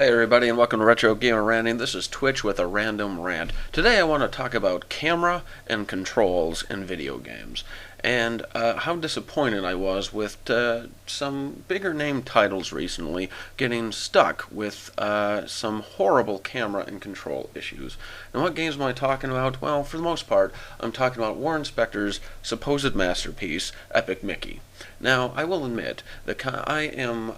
Hey everybody, and welcome to Retro Gamer Ranting. This is Twitch with a random rant. Today I want to talk about camera and controls in video games, and how disappointed I was with some bigger name titles recently getting stuck with some horrible camera and control issues. And what games am I talking about? Well, for the most part, I'm talking about Warren Spector's supposed masterpiece, Epic Mickey. Now, I will admit that I am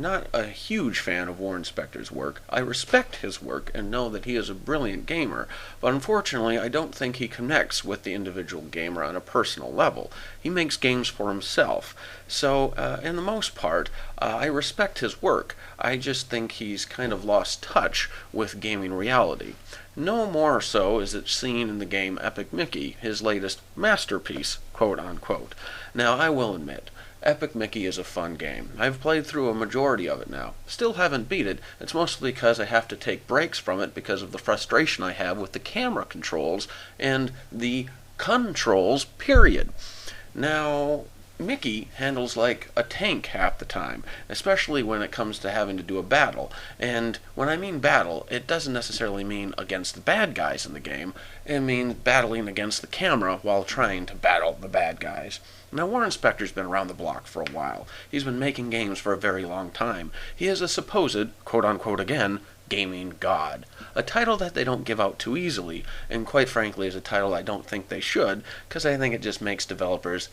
not a huge fan of Warren Spector's work. I respect his work and know that he is a brilliant gamer, but unfortunately I don't think he connects with the individual gamer on a personal level. He makes games for himself. So, in the most part, I respect his work. I just think he's kind of lost touch with gaming reality. No more so is it seen in the game Epic Mickey, his latest masterpiece, quote unquote. Now, I will admit, Epic Mickey is a fun game. I've played through a majority of it now. Still haven't beat it. It's mostly because I have to take breaks from it because of the frustration I have with the camera controls and the controls, period. Now, Mickey handles like a tank half the time, especially when it comes to having to do a battle. And when I mean battle, it doesn't necessarily mean against the bad guys in the game. It means battling against the camera while trying to battle the bad guys. Now, Warren Spector's been around the block for a while. He's been making games for a very long time. He is a supposed, quote-unquote again, gaming god. A title that they don't give out too easily, and quite frankly is a title I don't think they should, because I think it just makes developers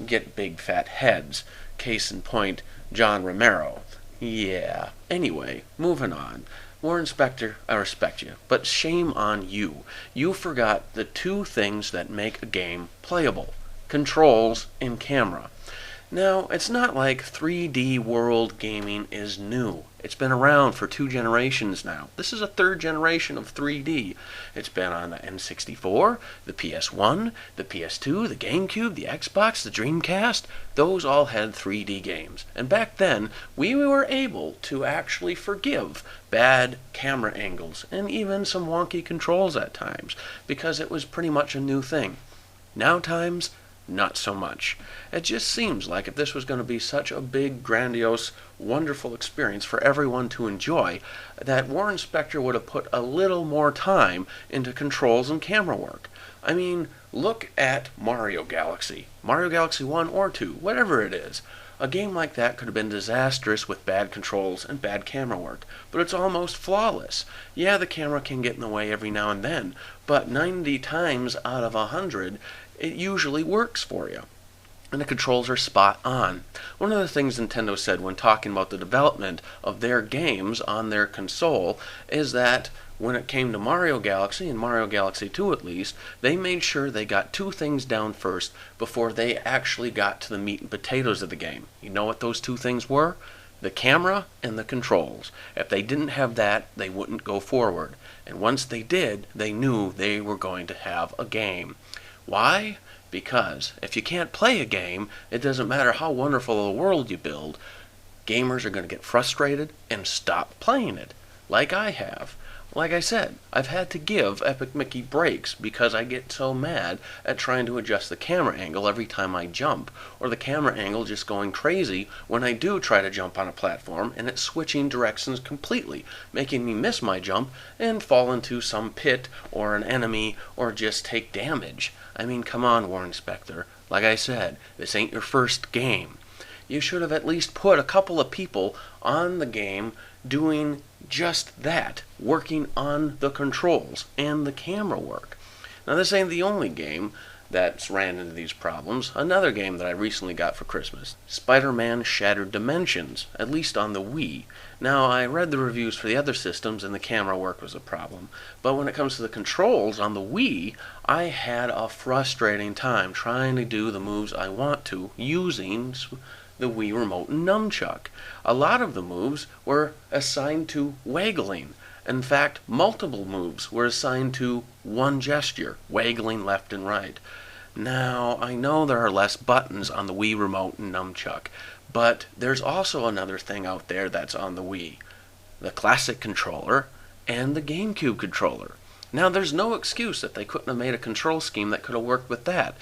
get big fat heads. Case in point, John Romero. Yeah. Anyway, moving on. Warren Spector, I respect you, but shame on you. You forgot the two things that make a game playable: controls and camera. Now, it's not like 3D world gaming is new. It's been around for 2 generations now. This is a 3rd generation of 3D. It's been on the N64, the PS1, the PS2, the GameCube, the Xbox, the Dreamcast. Those all had 3D games. And back then, we were able to actually forgive bad camera angles and even some wonky controls at times, because it was pretty much a new thing. Now times, not so much. It just seems like if this was going to be such a big, grandiose, wonderful experience for everyone to enjoy, that Warren Spector would have put a little more time into controls and camera work. I mean, look at Mario Galaxy 1 or 2, whatever it is. A game like that could have been disastrous with bad controls and bad camera work, but it's almost flawless. Yeah, the camera can get in the way every now and then, but 90 times out of 100, it usually works for you. And the controls are spot on. One of the things Nintendo said when talking about the development of their games on their console is that when it came to Mario Galaxy, and Mario Galaxy 2 at least, they made sure they got 2 things down first before they actually got to the meat and potatoes of the game. You know what those 2 things were? The camera and the controls. If they didn't have that, they wouldn't go forward. And once they did, they knew they were going to have a game. Why? Because if you can't play a game, it doesn't matter how wonderful a world you build, gamers are going to get frustrated and stop playing it, like I have. Like I said, I've had to give Epic Mickey breaks because I get so mad at trying to adjust the camera angle every time I jump, or the camera angle just going crazy when I do try to jump on a platform and it's switching directions completely, making me miss my jump and fall into some pit or an enemy or just take damage. I mean, come on, Warren Spector. Like I said, this ain't your first game. You should have at least put a couple of people on the game doing just that, working on the controls and the camera work. Now, this ain't the only game that's ran into these problems. Another game that I recently got for Christmas, Spider-Man Shattered Dimensions, at least on the Wii. Now, I read the reviews for the other systems and the camera work was a problem, but when it comes to the controls on the Wii, I had a frustrating time trying to do the moves I want to using the Wii Remote and Nunchuck. A lot of the moves were assigned to waggling. In fact, multiple moves were assigned to one gesture, waggling left and right. Now, I know there are less buttons on the Wii Remote and Nunchuck, but there's also another thing out there that's on the Wii: the classic controller and the GameCube controller. Now, there's no excuse that they couldn't have made a control scheme that could have worked with that.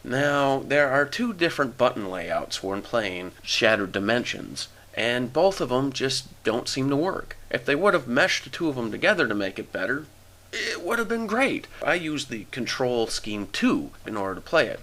Now, there are 2 different button layouts when playing Shattered Dimensions, and both of them just don't seem to work. If they would have meshed the two of them together to make it better, it would have been great. I used the control scheme 2 in order to play it.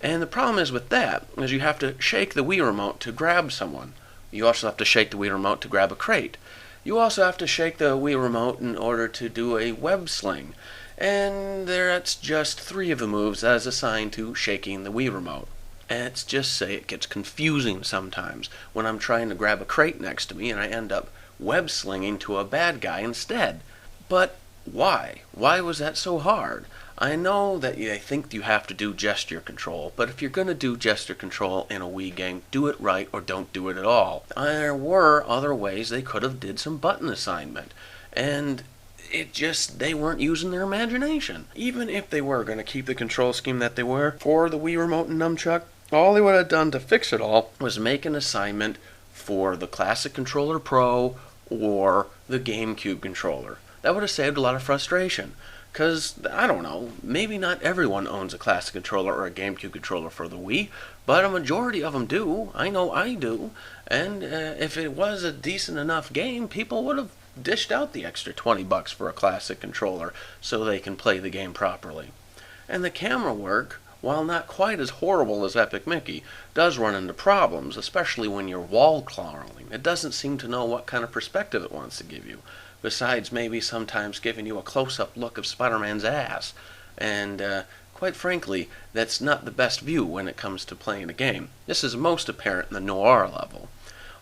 And the problem is with that is you have to shake the Wii remote to grab someone. You also have to shake the Wii remote to grab a crate. You also have to shake the Wii remote in order to do a web sling. And that's just 3 of the moves as assigned to shaking the Wii remote. And it's just say it gets confusing sometimes when I'm trying to grab a crate next to me and I end up web slinging to a bad guy instead. But why? Why was that so hard? I know that I think you have to do gesture control, but if you're going to do gesture control in a Wii game, do it right or don't do it at all. There were other ways they could have did some button assignment, and they weren't using their imagination. Even if they were going to keep the control scheme that they were for the Wii remote and nunchuck, all they would have done to fix it all was make an assignment for the Classic Controller Pro or the GameCube controller. That would have saved a lot of frustration. Because, I don't know, maybe not everyone owns a Classic Controller or a GameCube controller for the Wii, but a majority of them do. I know I do. And if it was a decent enough game, people would have dished out the extra $20 for a Classic Controller so they can play the game properly. And the camera work, while not quite as horrible as Epic Mickey, does run into problems, especially when you're wall crawling. It doesn't seem to know what kind of perspective it wants to give you. Besides maybe sometimes giving you a close-up look of Spider-Man's ass. And quite frankly, that's not the best view when it comes to playing a game. This is most apparent in the noir level.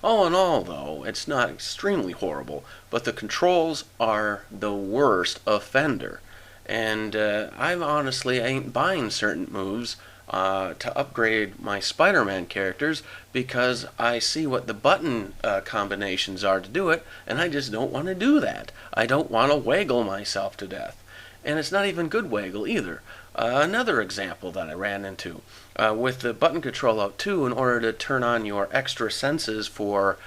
All in all, though, it's not extremely horrible, but the controls are the worst offender. And I honestly ain't buying certain moves to upgrade my Spider-Man characters because I see what the button combinations are to do it, and I just don't want to do that. I don't want to waggle myself to death. And it's not even good waggle either. Another example that I ran into with the button control out too, in order to turn on your extra senses for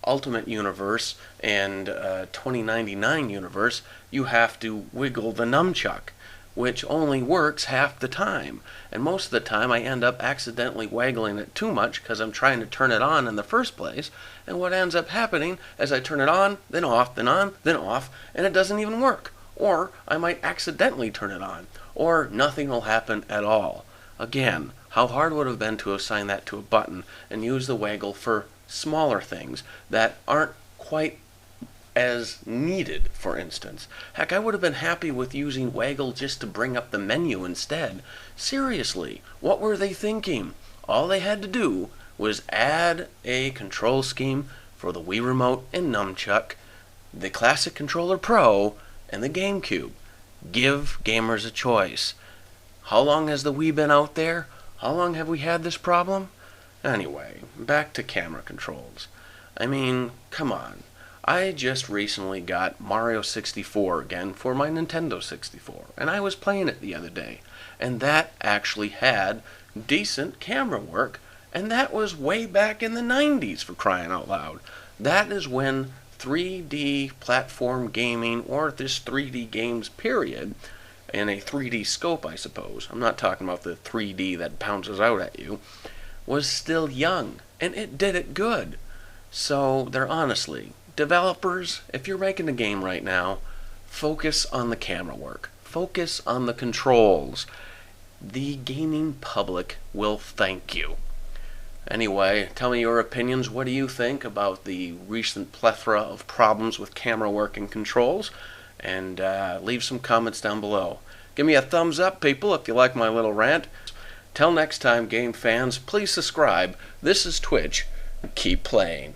Ultimate Universe and 2099 Universe, you have to wiggle the nunchuck, which only works half the time. And most of the time I end up accidentally waggling it too much because I'm trying to turn it on in the first place. And what ends up happening is I turn it on, then off, then on, then off, and it doesn't even work. Or I might accidentally turn it on, or nothing will happen at all. Again, how hard would it have been to assign that to a button and use the waggle for smaller things that aren't quite as needed, for instance. Heck, I would have been happy with using waggle just to bring up the menu instead. Seriously, what were they thinking? All they had to do was add a control scheme for the Wii Remote and Nunchuck, the Classic Controller Pro, and the GameCube. Give gamers a choice. How long has the Wii been out there? How long have we had this problem? Anyway, back to camera controls. I mean, come on. I just recently got Mario 64 again for my Nintendo 64, and I was playing it the other day, and that actually had decent camera work, and that was way back in the 90s, for crying out loud. That is when 3D platform gaming, or this 3D games period, in a 3D scope, I suppose, I'm not talking about the 3D that bounces out at you, was still young, and it did it good. So, they're honestly, developers, if you're making a game right now, focus on the camera work. Focus on the controls. The gaming public will thank you. Anyway, tell me your opinions. What do you think about the recent plethora of problems with camera work and controls? And leave some comments down below. Give me a thumbs up, people, if you like my little rant. Till next time, game fans, please subscribe. This is Twitch. Keep playing.